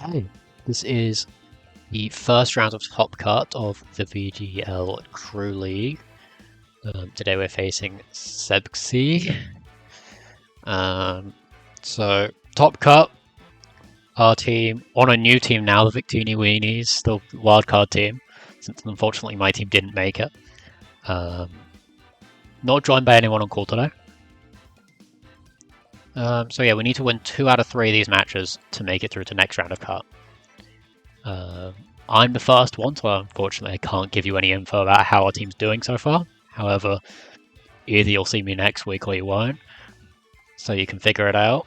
Okay, this is the first round of Top Cut of the VDL Crew League. Today we're facing sebxy. So, Top Cut, our team, on a new team now, the Victini Weenies, the wildcard team, since unfortunately my team didn't make it. Not joined by anyone on call today. So yeah, we need to win 2 out of 3 of these matches to make it through to next round of cut. I'm the first one, so unfortunately I can't give you any info about how our team's doing so far. However, either you'll see me next week or you won't, so you can figure it out.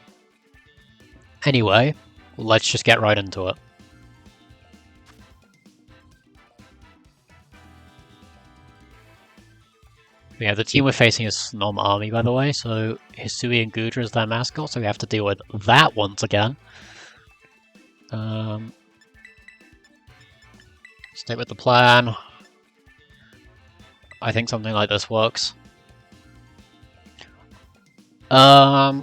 Anyway, let's just get right into it. Yeah, the team we're facing is Snom Army, by the way, so Hisui and Gudra is their mascot, so we have to deal with that once again. Stick with the plan. I think something like this works. Primate,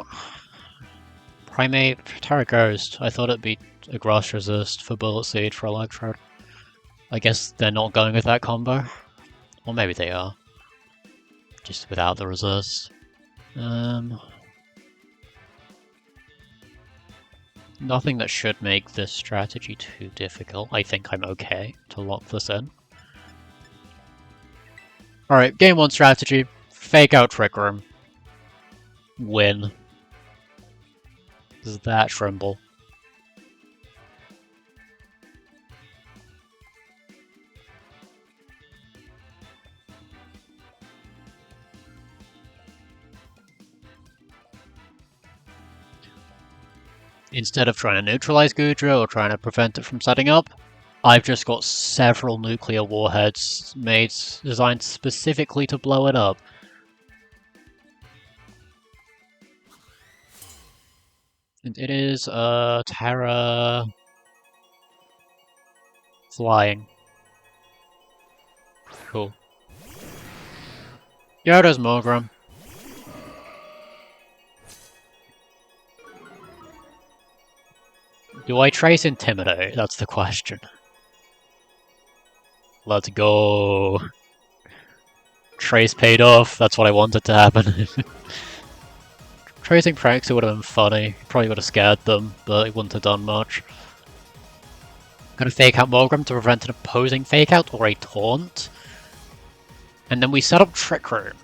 Terra Ghost. I thought it'd be a Grass Resist for Bullet Seed for Electrode. I guess they're not going with that combo. Or maybe they are. Just without the resist. Nothing that should make this strategy too difficult. I think I'm okay to lock this in. Alright, game 1 strategy. Fake out Trick Room. Win. Is that Trimble? Instead of trying to neutralize Gudra or trying to prevent it from setting up, I've just got several nuclear warheads designed specifically to blow it up. And it is Terra flying. Cool. Yoda's Mogram. Do I trace Intimidate? That's the question. Let's go. Trace paid off. That's what I wanted to happen. Tracing Praxis would have been funny. Probably would have scared them, but it wouldn't have done much. Gonna fake out Mogram to prevent an opposing fake out or a taunt. And then we set up Trick Room.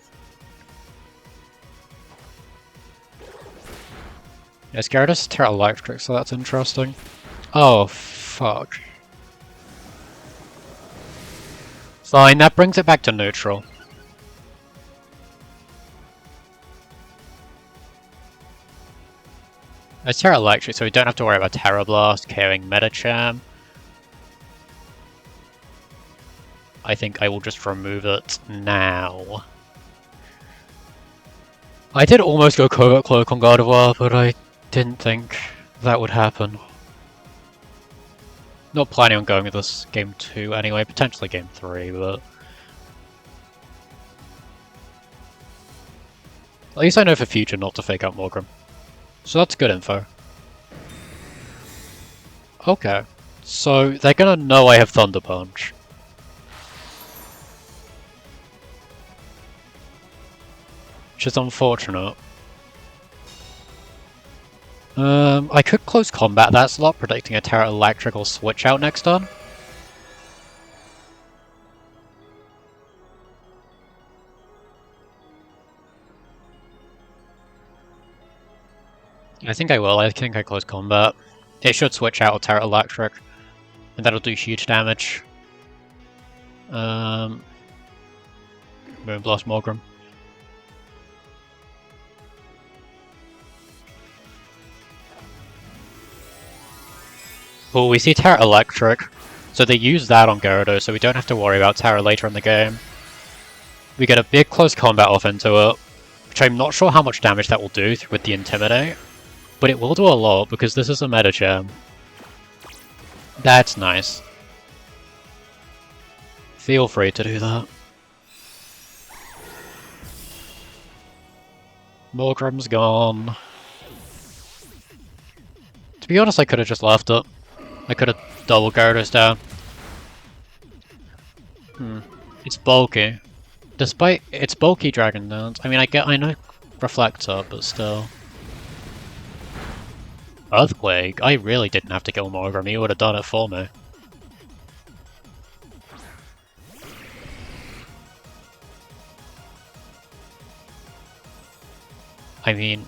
Yeah, Gyarados Terra Electric, so that's interesting. Oh, fuck. Fine, that brings it back to neutral. It's Terra Electric, so we don't have to worry about Terra Blast, KOing Metacham. I think I will just remove it now. I did almost go Covert Cloak on Gardevoir, but I didn't think that would happen. Not planning on going with this game 2 anyway, potentially game 3, but... At least I know for future not to fake out Morgram. So that's good info. Okay, so they're gonna know I have Thunder Punch. Which is unfortunate. I could close combat that slot, predicting a Terra Electrical switch out next turn. I think I will. I think I close combat. It should switch out with Terra Electric, and that'll do huge damage. Moonblast Morgram. Cool, we see Terra Electric, so they use that on Gyarados, so we don't have to worry about Terra later in the game. We get a big close combat off into it, which I'm not sure how much damage that will do with the Intimidate, but it will do a lot because this is a Metacham. That's nice. Feel free to do that. Morgram's gone. To be honest, I could have just left it. I could have double Gyarados down. It's bulky. Despite its bulky Dragon Dance, I mean, I know Reflector, but still. Earthquake? I really didn't have to kill Morgrim, he would have done it for me. I mean...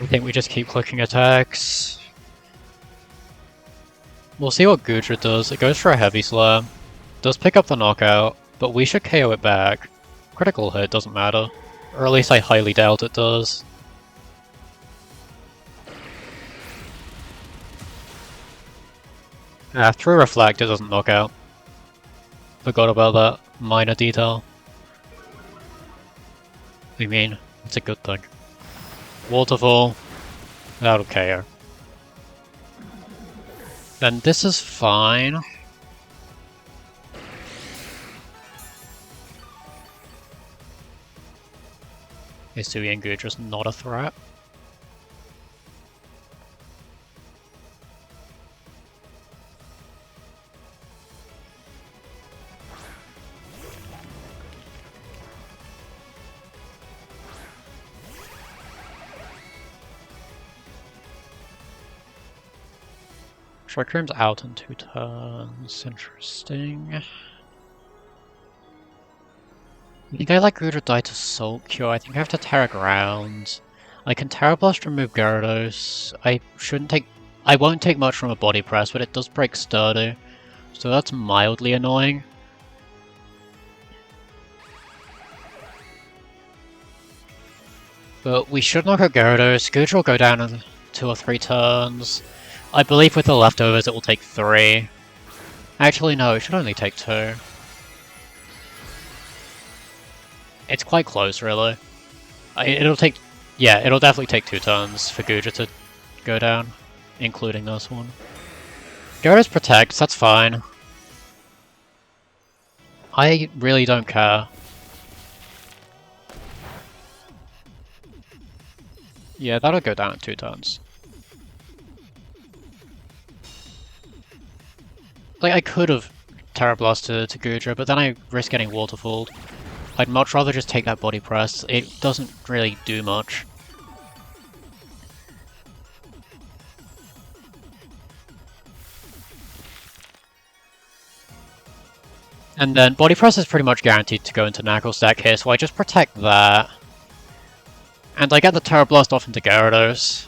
I think we just keep clicking attacks. We'll see what Gudra does. It goes for a Heavy Slam. Does pick up the knockout, but we should KO it back. Critical hit doesn't matter. Or at least I highly doubt it does. Through Reflect it doesn't knock out. Forgot about that minor detail. I mean, it's a good thing. Waterfall. That'll KO. Then this is fine. Hisui and Gudra's not a threat. Trick Room's out in 2 turns. Interesting. I think I let Gudra die to Soul Cure. I think I have to Terra Ground. I can Terra Blast remove Gyarados. I won't take much from a Body Press, but it does break Sturdy. So that's mildly annoying. But we should knock out Gyarados. Gudra will go down in 2 or 3 turns. I believe with the leftovers it will take 3. Actually no, it should only take 2. It's quite close really. It'll definitely take 2 turns for Gudra to go down, including this one. Gyarados protects, that's fine. I really don't care. Yeah, that'll go down in 2 turns. Like, I could have Terra Blasted to Gudra, but then I risk getting Waterfalled. I'd much rather just take that Body Press. It doesn't really do much. And then Body Press is pretty much guaranteed to go into Knuckle Stack here, so I just protect that. And I get the Terra Blast off into Gyarados.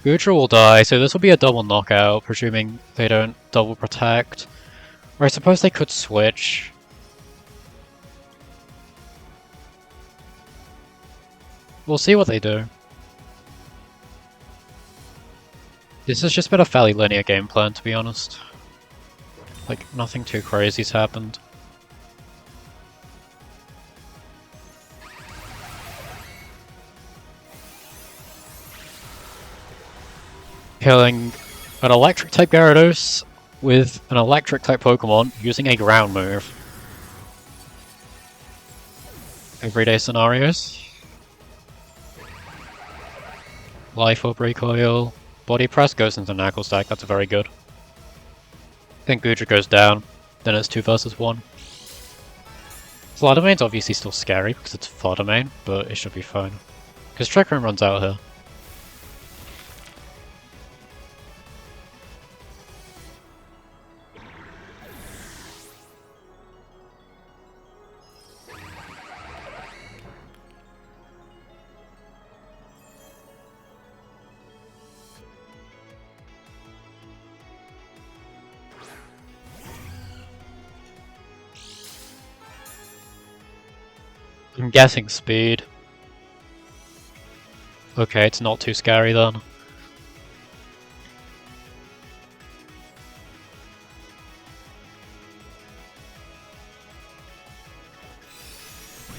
Gudra will die, so this will be a double knockout, presuming they don't double protect. Or I suppose they could switch. We'll see what they do. This has just been a fairly linear game plan, to be honest. Like, nothing too crazy's happened. Killing an electric-type Gyarados with an electric-type Pokemon using a ground move. Everyday scenarios. Life Orb Recoil. Body Press goes into Knuckle Stack, that's very good. I think Gudra goes down, then it's 2 versus 1. Slaughtermane's obviously still scary because it's Fluttermane, but it should be fine. Because Trick Room runs out here. I'm guessing speed. Okay, it's not too scary then.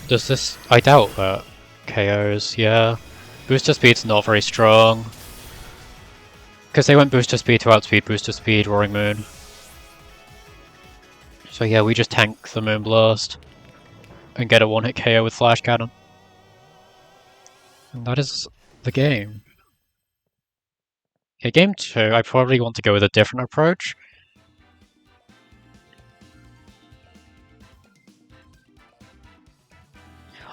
Does this... I doubt that. KOs, yeah. Booster speed's not very strong. Because they went booster speed to outspeed booster speed, Roaring Moon. So yeah, we just tank the Moonblast. And get a one-hit KO with Flash Cannon. And that is the game. Okay, game 2, I probably want to go with a different approach.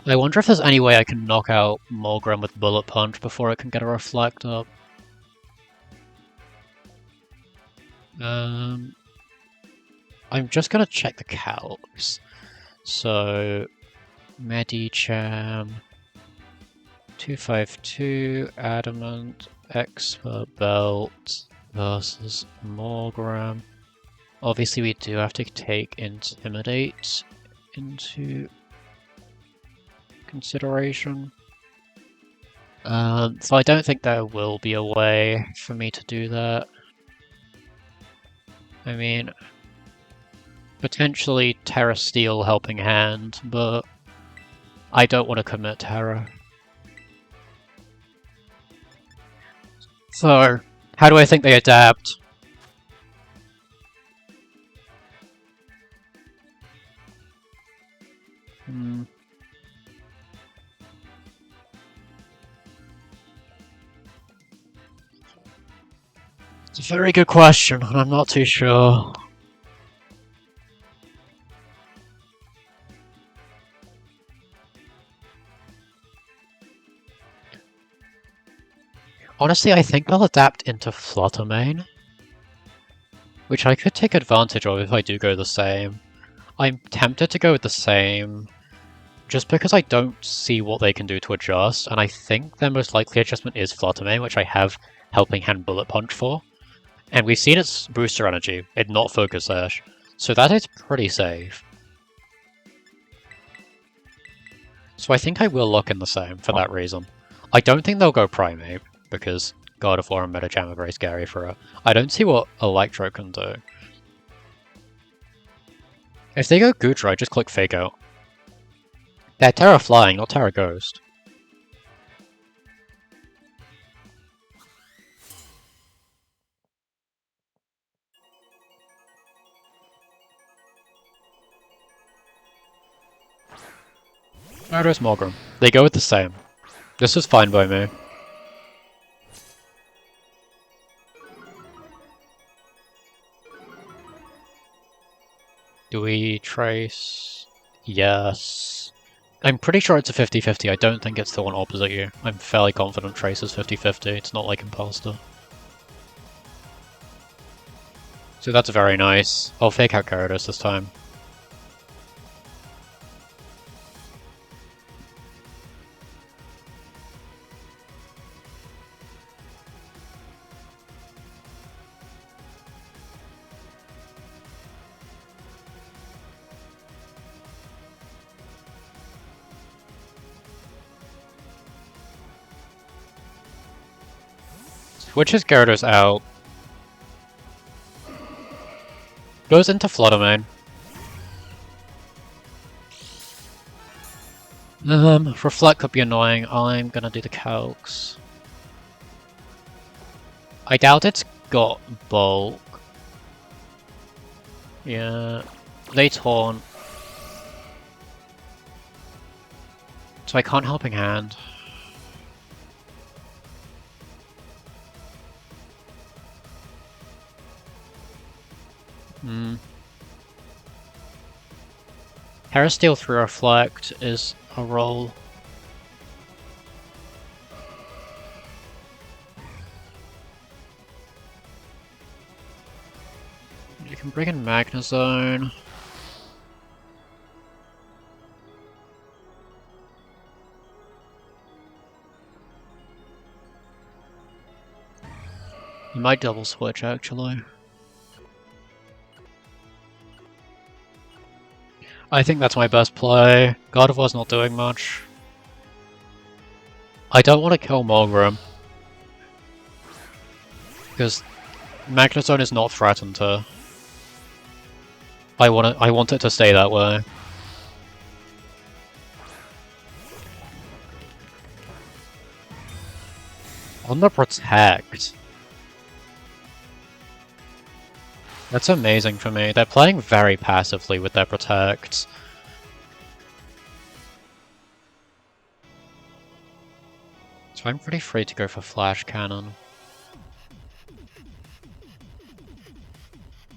I wonder if there's any way I can knock out Morgrem with Bullet Punch before it can get a Reflect up. I'm just gonna check the calcs. So, Medicham, 252, Adamant, Expert Belt versus Morgrem. Obviously we do have to take Intimidate into consideration. So I don't think there will be a way for me to do that. I mean, potentially Terra Steel Helping Hand, but I don't want to commit Terra. So, how do I think they adapt? It's a very good question, and I'm not too sure. Honestly, I think they'll adapt into Flutter Mane, which I could take advantage of if I do go the same. I'm tempted to go with the same, just because I don't see what they can do to adjust, and I think their most likely adjustment is Flutter Mane, which I have Helping Hand Bullet Punch for. And we've seen its booster energy, it not Focus Sash, so that is pretty safe. So I think I will lock in the same for that reason. I don't think they'll go Primate, because God of War and Metajam are very scary for it. I don't see what Electro can do. If they go Goodra, I just click Fake Out. They're Terra Flying, not Terra Ghost. Gyarados Morgrem. They go with the same. This is fine by me. Do we trace? Yes. I'm pretty sure it's a 50-50. I don't think it's the one opposite you. I'm fairly confident Trace is 50-50. It's not like Imposter. So that's very nice. I'll fake out Gyarados this time. Switches Gyarados out. Goes into Flutter Mane. Reflect could be annoying. I'm gonna do the calcs. I doubt it's got bulk. Yeah. They taunt. So I can't Helping Hand. Terra Steel through Reflect is a roll. You can bring in Magnezone. You might double switch actually. I think that's my best play. God of War's not doing much. I don't want to kill Morgrem, because Magnezone is not threatened to. I want it to stay that way. On the Protect. That's amazing for me. They're playing very passively with their Protects. So I'm pretty free to go for Flash Cannon.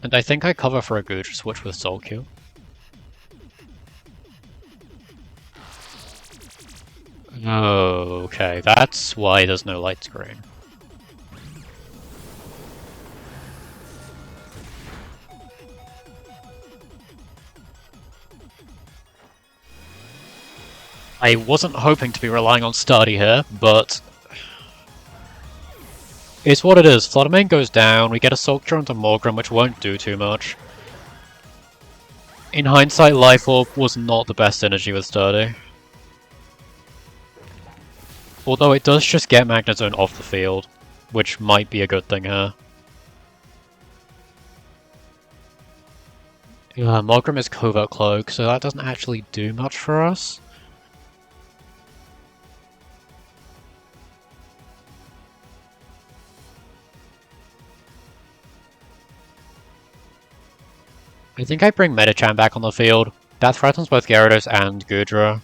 And I think I cover for a Gudra switch with Soul Q. Oh, okay, that's why there's no light screen. I wasn't hoping to be relying on Sturdy here, but it's what it is. Fluttermane goes down, we get a Soul Cure onto Morgrim, which won't do too much. In hindsight, Life Orb was not the best synergy with Sturdy. Although it does just get Magnezone off the field, which might be a good thing here. Morgrim is Covert Cloak, so that doesn't actually do much for us. I think I bring Medicham back on the field. That threatens both Gyarados and Gudra.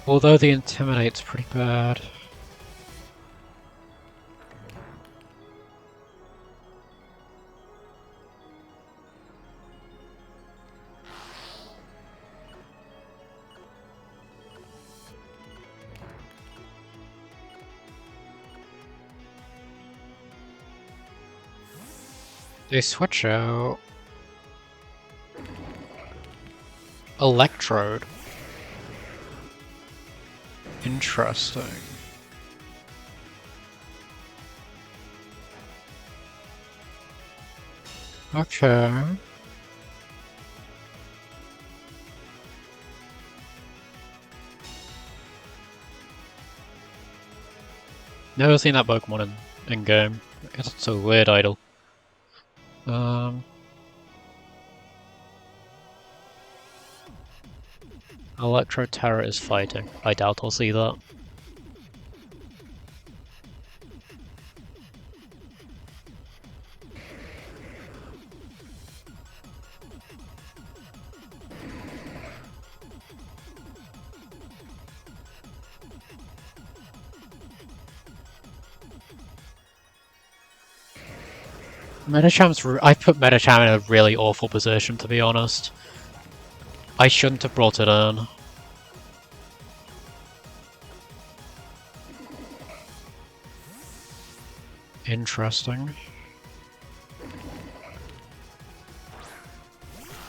Although the Intimidate's pretty bad. They switch out Electrode. Interesting. Okay. Never seen that Pokemon in game. I guess it's a weird idol. Electro Terror is fighting. I doubt I'll see that. I put Medicham in a really awful position, to be honest. I shouldn't have brought it in. Interesting.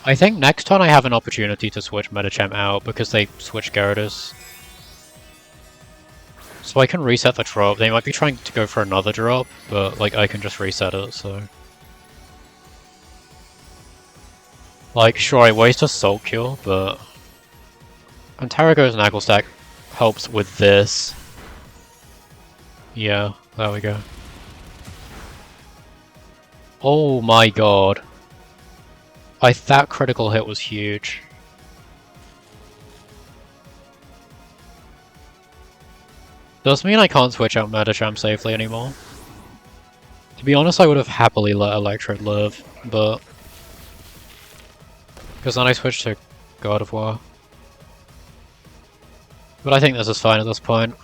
I think next turn I have an opportunity to switch Medicham out because they switch Gyarados. So I can reset the drop. They might be trying to go for another drop, but like I can just reset it, so... Like, sure, I waste a Soul Cure, but... Antarago's Naggle Stack helps with this. Yeah, there we go. Oh my god. That critical hit was huge. Does mean I can't switch out Medicham safely anymore. To be honest, I would have happily let Electrode live, but... Because then I switched to God of War. But I think this is fine at this point.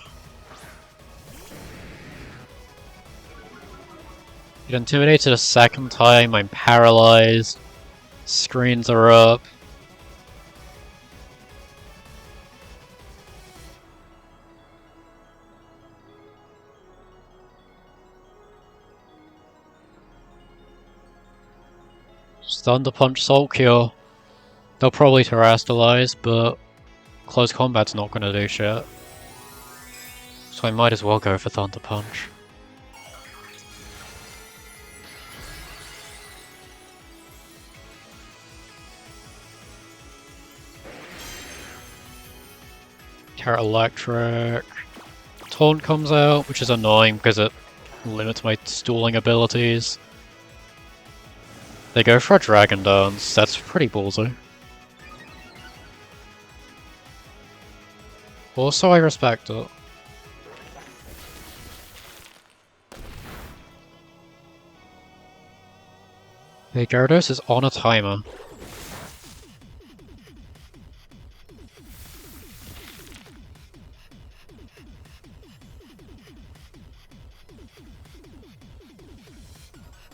Get intimidated a second time, I'm paralyzed. Screens are up. Thunder Punch Soul Cure. They'll probably Terrestrialize, but Close combat's not gonna do shit. So I might as well go for Thunder Punch. Carrot Electric. Taunt comes out, which is annoying because it limits my stalling abilities. They go for a Dragon Dance, that's pretty ballsy. Also, I respect it. Hey, Gyarados is on a timer.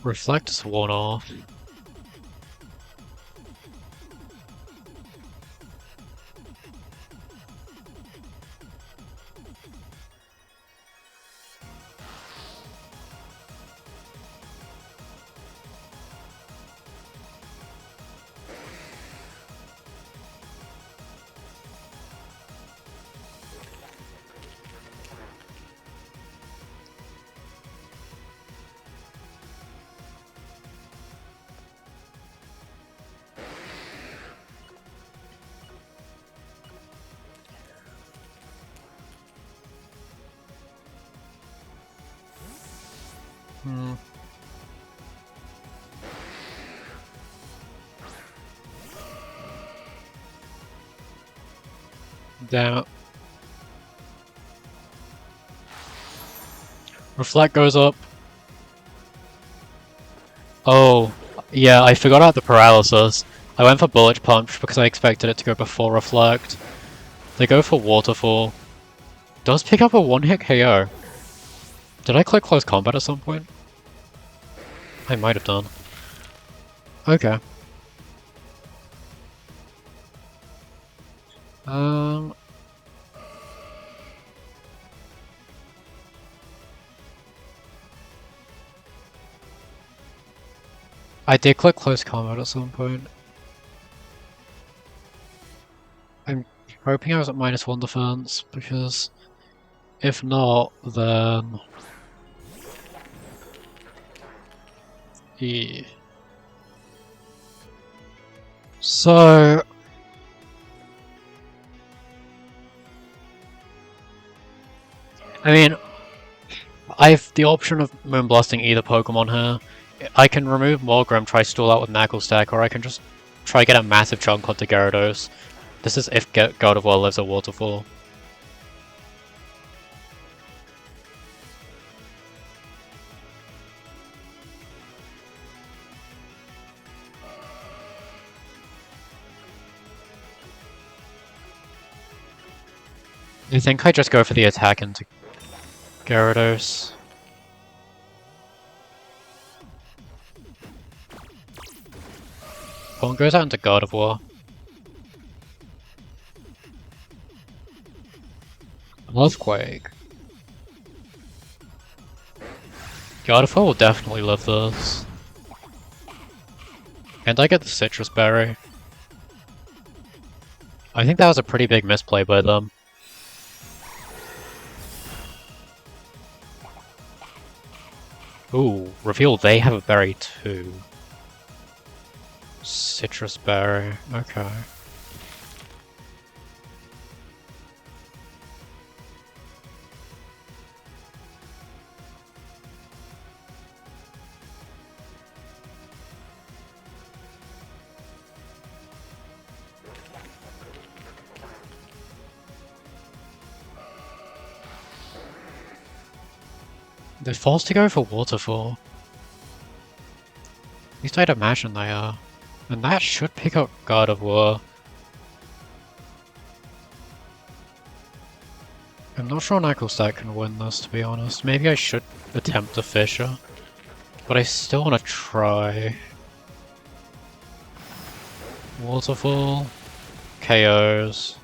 Reflect is one off. Damn it. Reflect goes up. Oh, yeah, I forgot about the paralysis. I went for Bullet Punch because I expected it to go before Reflect. They go for Waterfall. Does pick up a one-hit KO. Did I click Close Combat at some point? I might have done. Okay. I did click Close Combat at some point. I'm hoping I was at -1 defense, because if not, then... Yeah. So... I mean, I have the option of Moonblasting either Pokemon here. I can remove Morgrem, try stall out with Knuckle Stack, or I can just try get a massive chunk onto Gyarados. This is if God of War lives at Waterfall. I think I just go for the attack into Gyarados. One goes out into God of War. Earthquake. God of War will definitely live this. And I get the Citrus Berry. I think that was a pretty big misplay by them. Ooh, reveal they have a berry too. Citrus Berry, okay. They're forced to go for Waterfall. At least I'd imagine they are. And that should pick up God of War. I'm not sure Knucklestack can win this, to be honest. Maybe I should attempt a Fissure. But I still want to try. Waterfall. KOs.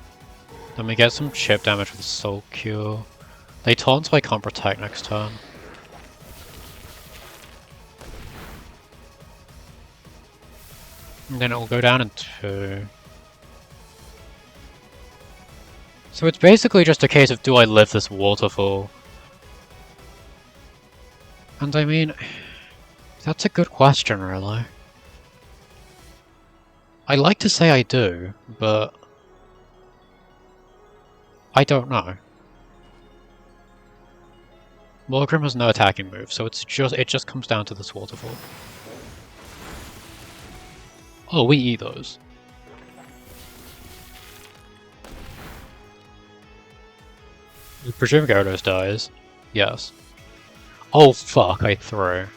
Then we get some chip damage with Soul Cure. They taunt so I can't protect next turn. And then it will go down in 2. So it's basically just a case of, do I live this waterfall? And I mean, that's a good question, really. I like to say I do, but I don't know. Morgrim has no attacking move, so it just comes down to this waterfall. Oh, we eat those. I presume Gyarados dies. Yes. Oh fuck, I threw.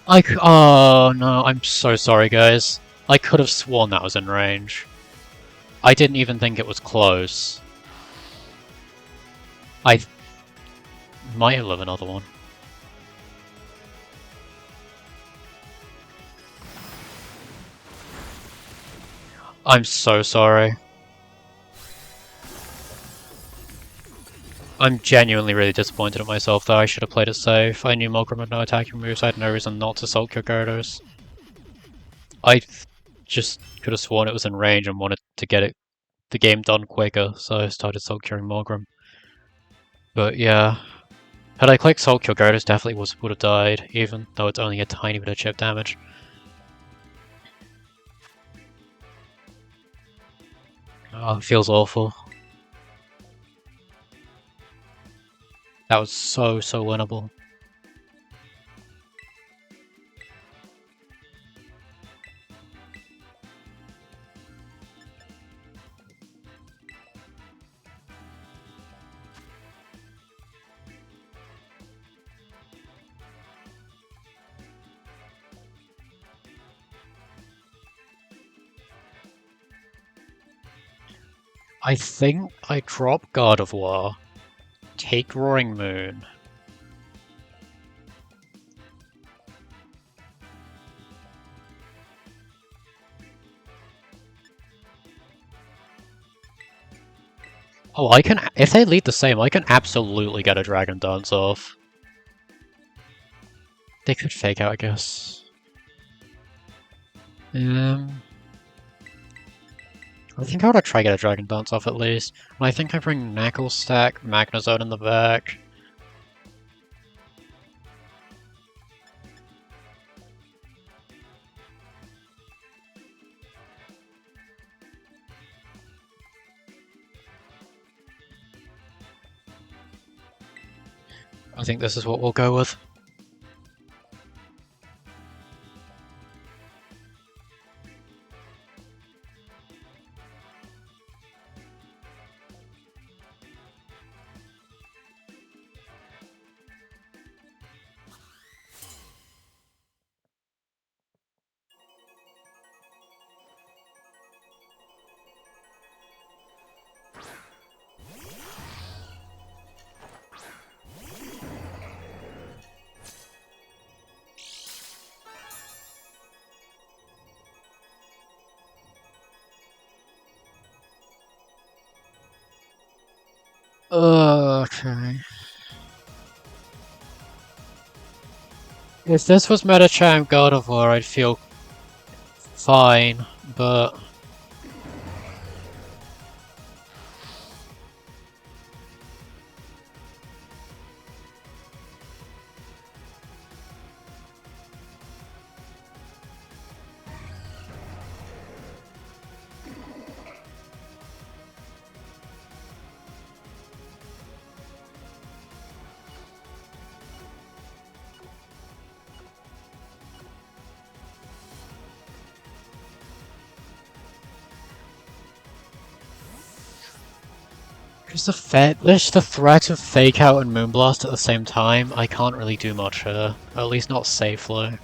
Oh no, I'm so sorry guys. I could have sworn that was in range. I didn't even think it was close. I might live another one. I'm so sorry. I'm genuinely really disappointed in myself though. I should have played it safe. I knew Morgrim had no attacking moves, I had no reason not to Salt Kill Gyarados. I just could have sworn it was in range and wanted to get the game done quicker, so I started Salt Killing Morgrim. But yeah. Had I clicked Salt Kill, Gyarados definitely would have died, even though it's only a tiny bit of chip damage. Oh, it feels awful. That was so winnable. I think I drop God of War, take Roaring Moon. Oh, if they lead the same, I can absolutely get a Dragon Dance off. They could fake out, I guess. I think I want to try get a Dragon Dance off at least. And I think I bring Knuckle Stack, Magnezone in the back. I think this is what we'll go with. Okay. If this was Metacham God of War, I'd feel fine, but... There's the threat of Fake Out and Moonblast at the same time. I can't really do much here, at least not safely.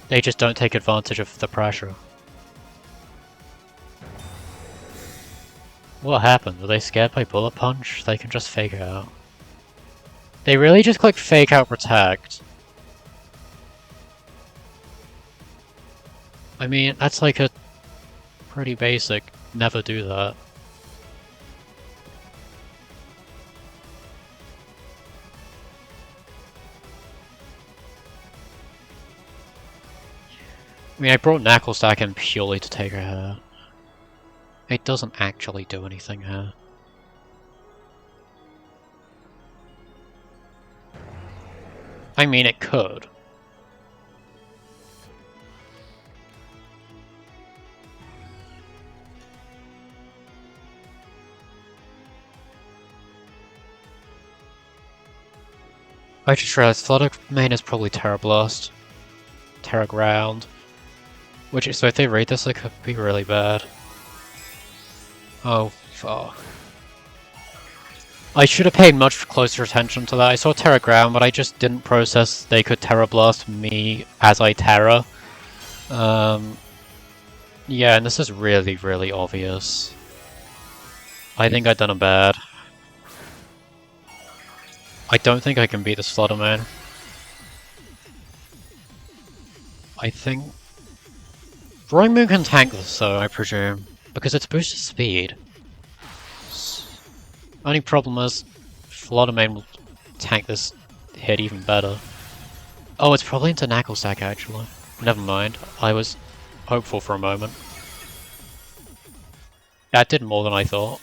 They just don't take advantage of the pressure. What happened? Were they scared by Bullet Punch? They can just Fake Out. They really just click Fake Out Protect. I mean, that's like a pretty basic, never do that. I mean, I brought Knucklestack in purely to take her hair. It doesn't actually do anything here. I mean, it could. I just realized Flooded main is probably Terra Blast. Terra Ground. Which, so if they read this, it could be really bad. Oh, fuck. I should have paid much closer attention to that. I saw Terra Ground, but I just didn't process they could Terra Blast me as I Terra. Yeah, and this is really, really obvious. I think I've done a bad. I don't think I can beat this Flutter Man. I think... Roaring Moon can tank this though, I presume. Because it's boosted speed. Only problem is, Flutter Man will tank this hit even better. Oh, it's probably into Knucklestack actually. Never mind, I was hopeful for a moment. That did more than I thought.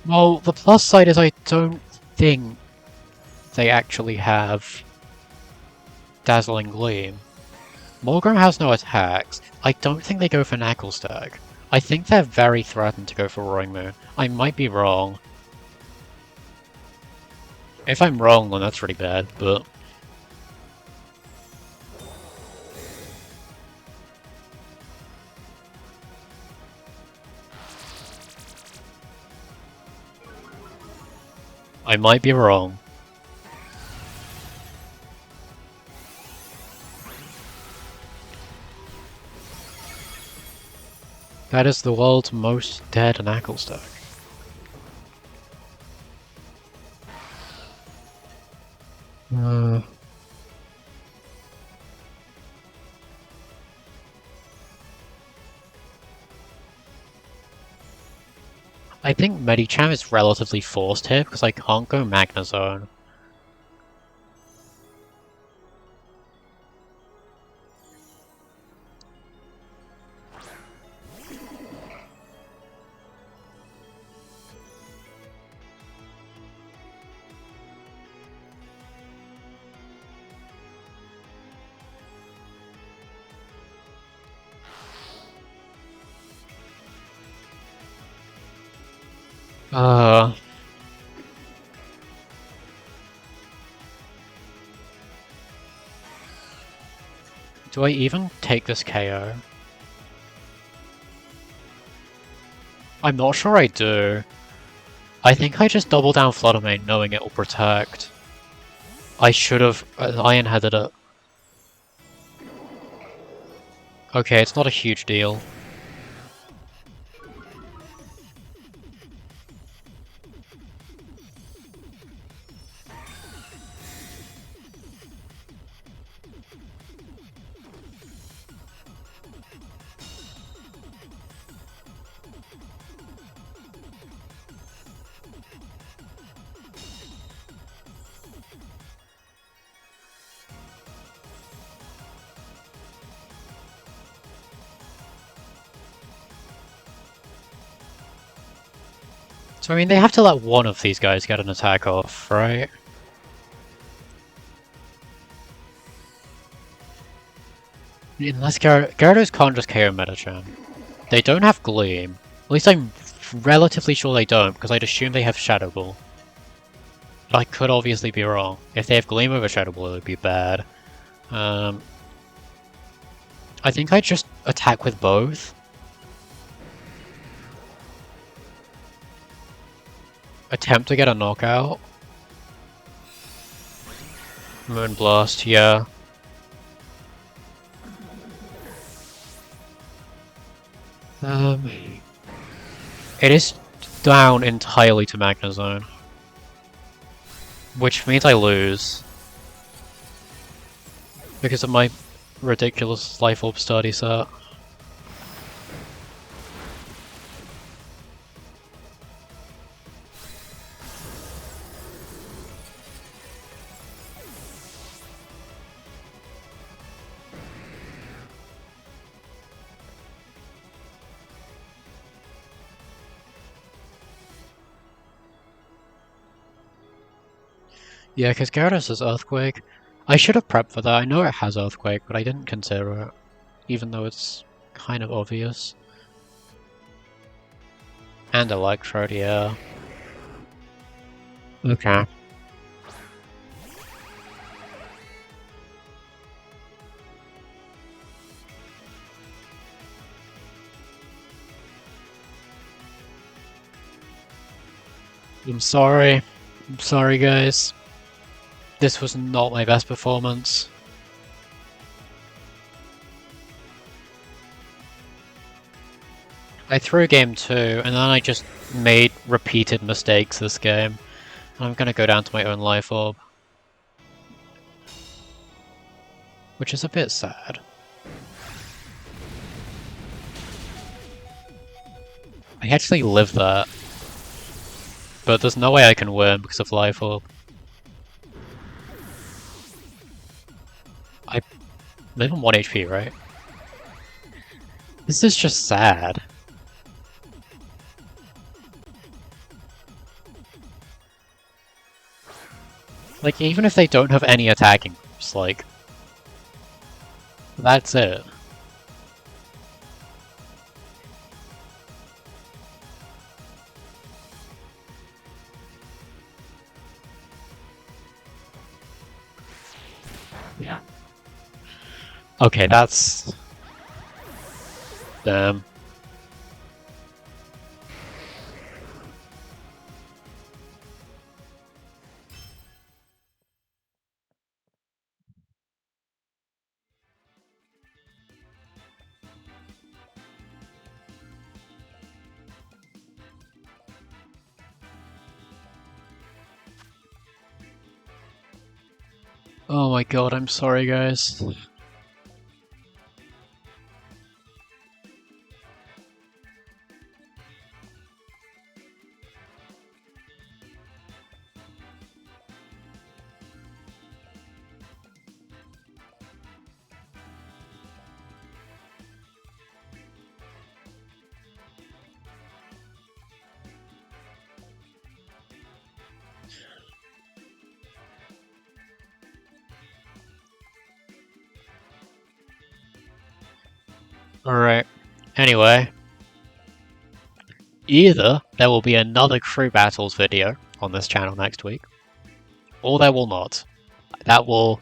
Well, the plus side is I don't think they actually have Dazzling Gleam. Morgrim has no attacks. I don't think they go for Knucklestack. I think they're very threatened to go for Roaring Moon. I might be wrong. If I'm wrong, then that's really bad, but... I might be wrong. That is the world's most dead Knucklestack. I think Medicham is relatively forced here because I can't go Magnezone. Do I even take this KO? I'm not sure I do. I think I just double down Flutter Mane knowing it will protect. I should have Iron-Headed it. Okay, it's not a huge deal. So I mean, they have to let one of these guys get an attack off, right? Unless Gyarados can't just KO Medicham. They don't have Gleam. At least I'm relatively sure they don't, because I'd assume they have Shadow Ball. But I could obviously be wrong. If they have Gleam over Shadow Ball, it would be bad. I think I'd just attack with both. Attempt to get a knockout. Moonblast, yeah. It is down entirely to Magnezone. Which means I lose. Because of my ridiculous Life Orb study set. Yeah, because Gyarados has Earthquake. I should have prepped for that. I know it has Earthquake, but I didn't consider it. Even though it's kind of obvious. And Electrode, yeah. Okay. I'm sorry. I'm sorry, guys. This was not my best performance. I threw game 2, and then I just made repeated mistakes this game. I'm gonna go down to my own Life Orb. Which is a bit sad. I actually live that. But there's no way I can win because of Life Orb. I live on 1 HP, right? This is just sad. Like, even if they don't have any attacking moves, like... That's it. Yeah. Okay, that's... Damn. Oh my god, I'm sorry, guys. Alright. Anyway. Either there will be another crew battles video on this channel next week, or there will not. That will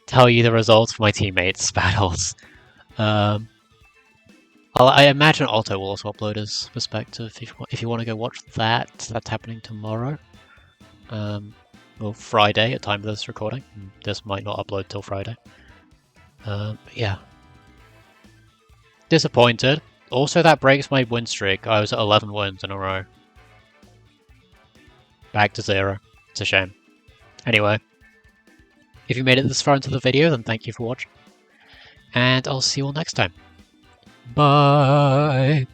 tell you the results of my teammates' battles. I imagine Otto will also upload his perspective if you want to go watch that. That's happening tomorrow. Or Friday at time of this recording. This might not upload till Friday. Yeah. Disappointed. Also, that breaks my win streak. I was at 11 wins in a row. Back to 0. It's a shame. Anyway. If you made it this far into the video, then thank you for watching. And I'll see you all next time. Bye!